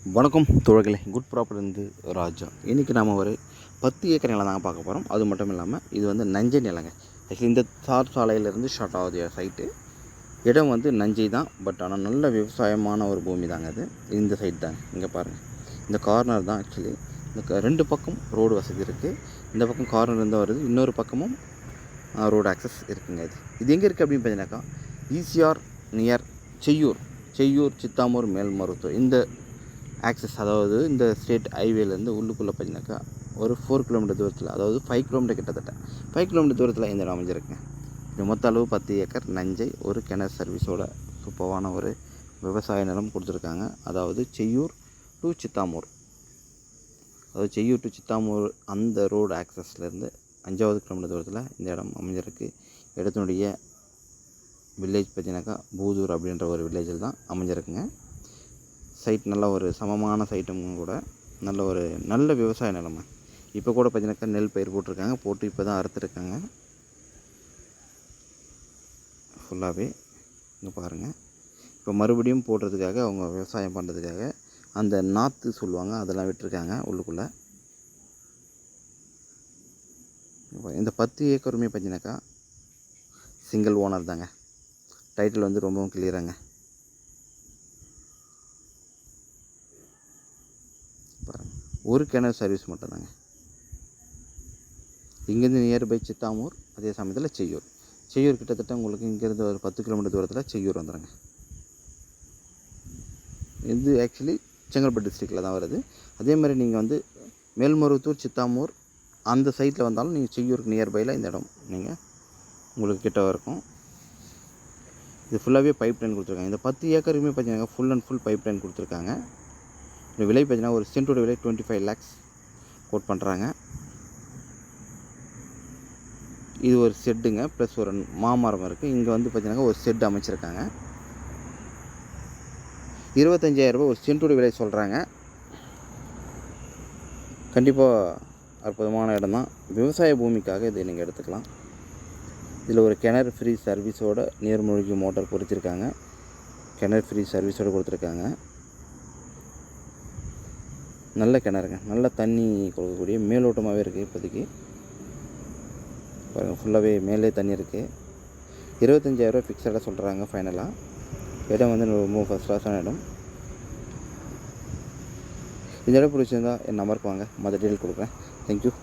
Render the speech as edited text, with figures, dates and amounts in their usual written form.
வணக்கம் தோழர்களே, குட் ப்ராப்பர்லேருந்து ராஜா. இன்றைக்கி நாம் ஒரு 10 ஏக்கர் நிலம் தாங்க பார்க்க போகிறோம். அது மட்டும் இல்லாமல் இது வந்து நஞ்சை நிலங்க. ஆக்சுவலி இந்த தார் சாலையிலேருந்து ஸ்டார்ட் ஆகுது சைட்டு. இடம் வந்து நஞ்சை தான், பட் ஆனால் நல்ல விவசாயமான ஒரு பூமி தாங்க அது. இந்த சைட் தாங்க, இங்கே பாருங்கள். இந்த கார்னர் தான் ஆக்சுவலி. இந்த ரெண்டு பக்கம் ரோடு வசதி இருக்குது. இந்த பக்கம் கார்னர்லேருந்து வருது, இன்னொரு பக்கமும் ரோடு ஆக்சஸ் இருக்குங்க. இது எங்கே இருக்குது அப்படின்னு பார்த்தீங்கன்னாக்கா, ஈசிஆர் நியர் செய்யூர் சித்தாமூர் மேல்மருவத்தூர் இந்த ஆக்சஸ், அதாவது இந்த ஸ்டேட் ஹைவேலேருந்து உள்ளுக்குள்ளே பார்த்தீங்கன்னாக்கா ஒரு 4 கிலோமீட்டர் தூரத்தில், அதாவது 5 கிலோமீட்டர் கிட்டத்தட்ட 5 கிலோமீட்டர் தூரத்தில் இந்த இடம் அமைஞ்சிருக்குங்க. இது மொத்த அளவு 10 ஏக்கர் நஞ்சை, ஒரு கிணறு சர்வீஸோட சூப்பரான ஒரு விவசாய நிலம் கொடுத்துருக்காங்க. அதாவது செய்யூர் டு சித்தாமூர், அந்த ரோடு ஆக்சஸ்லேருந்து 5வது கிலோமீட்டர் தூரத்தில் இந்த இடம் அமைஞ்சிருக்கு. இடத்தினுடைய வில்லேஜ் பார்த்தீங்கன்னாக்கா பூதூர் அப்படின்ற ஒரு வில்லேஜில் தான் அமைஞ்சிருக்குங்க. சைட் நல்ல ஒரு சமமான சைட்டும் கூட, நல்ல விவசாய நிலமை. இப்போ கூட பார்த்தீங்கன்னாக்கா நெல் பயிர் போட்டு இப்போ தான் அறுத்துருக்காங்க ஃபுல்லாகவே. இங்கே பாருங்கள், இப்போ மறுபடியும் போடுறதுக்காக அவங்க விவசாயம் பண்ணுறதுக்காக அந்த நாற்று சொல்லுவாங்க, அதெல்லாம் விட்டுருக்காங்க உள்ளுக்குள்ளே. இந்த 10 ஏக்கருமே பார்த்தீங்கன்னாக்கா சிங்கிள் ஓனர் தாங்க. டைட்டில் வந்து ரொம்பவும் கிளியராங்க. பாருங்கள், ஒரு கிணறு சர்வீஸ் மட்டும்தாங்க. இங்கேருந்து நியர்பை சித்தாமூர், அதே சமயத்தில் செய்யூர் கிட்டத்தட்ட உங்களுக்கு இங்கேருந்து ஒரு 10 கிலோமீட்டர் தூரத்தில் செய்யூர் வந்துடுங்க. இது ஆக்சுவலி செங்கல்பட்டு டிஸ்ட்ரிக்டில் தான் வருது. அதே மாதிரி நீங்கள் வந்து மேல்மருவத்தூர் சித்தாமூர் அந்த சைட்டில் வந்தாலும் நீங்கள் செய்யூருக்கு நியர்பையில் இந்த இடம் உங்களுக்கு கிட்ட இருக்கும். இது ஃபுல்லாகவே பைப் லைன் கொடுத்துருக்காங்க. இந்த 10 ஏக்கருமே பார்த்தீங்கன்னா full and full pipe line கொடுத்துருக்காங்க. இந்த விலை பார்த்தீங்கன்னா ஒரு சென்ட்டோட விலை 25 lakhs கோட் பண்ணுறாங்க. இது ஒரு ஷெட்டுங்க, ப்ளஸ் ஒரு மாமரம் இருக்குது. இங்கே வந்து பார்த்தீங்கன்னா ஒரு ஷெட் அமைச்சிருக்காங்க. 25,000 ரூபாய் ஒரு சென்ட்டோட விலை சொல்கிறாங்க. கண்டிப்பாக அற்புதமான இடம் தான். விவசாய பூமிக்காக இதை நீங்கள் எடுத்துக்கலாம். இதில் ஒரு கிணறு ஃப்ரீ சர்வீஸோட நீர்மூழ்கி மோட்டார் பொறுத்திருக்காங்க. கிணறு ஃப்ரீ சர்வீஸோடு கொடுத்துருக்காங்க. நல்ல கிணறுங்க, நல்ல தண்ணி கொடுக்கக்கூடிய மேலோட்டமாகவே இருக்குது. இப்போதைக்கு பாருங்கள், ஃபுல்லாகவே மேலே தண்ணி இருக்குது. 25,000 ரூபாய் ஃபிக்ஸடாக சொல்கிறாங்க ஃபைனலாக. இடம் வந்து ரொம்ப ஃபஸ்ட் கிளாஸான இடம். இந்த இடம் பிடிச்சிருந்தா என் நம்பருக்கு வாங்க, மற்ற டீட்டெயில் கொடுக்குறேன். தேங்க்யூ.